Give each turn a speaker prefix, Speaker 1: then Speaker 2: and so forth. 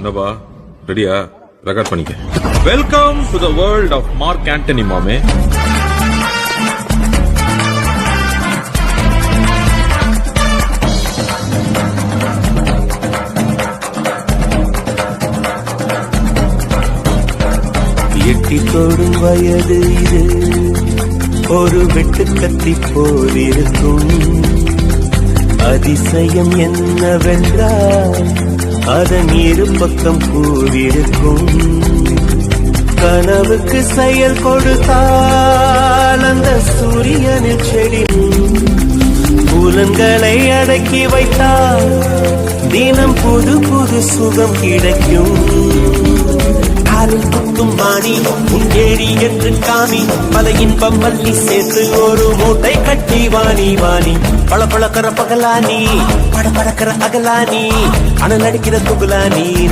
Speaker 1: என்னப்பா ரெடியா? ரெக்கார்ட் பண்ணிக்க. Welcome to the world of Mark Antony மாமே.
Speaker 2: எட்டி தொடும் வயது இது ஒரு வெட்டு கத்தி போலிருக்கும். அதிசயம் என்னவென்றால் அதன் இரு பக்கம் கூறியிருக்கும். கனவுக்கு செயல் கொடுத்தால் அந்த சூரியனில் செடி புலன்களை அடக்கி வைத்தால் தினம் புது புது சுகம் கிடைக்கும். காலில் குத்தும் வாணி உங்கேடி என்று காமி பல இன்பம் மல்லி சேர்த்து ஒரு மூட்டை கட்டி வாணி வாணி பள பழக்கிற பகலானி பட படக்கிற அகலானி அனல் அடிக்கிற துகுலானி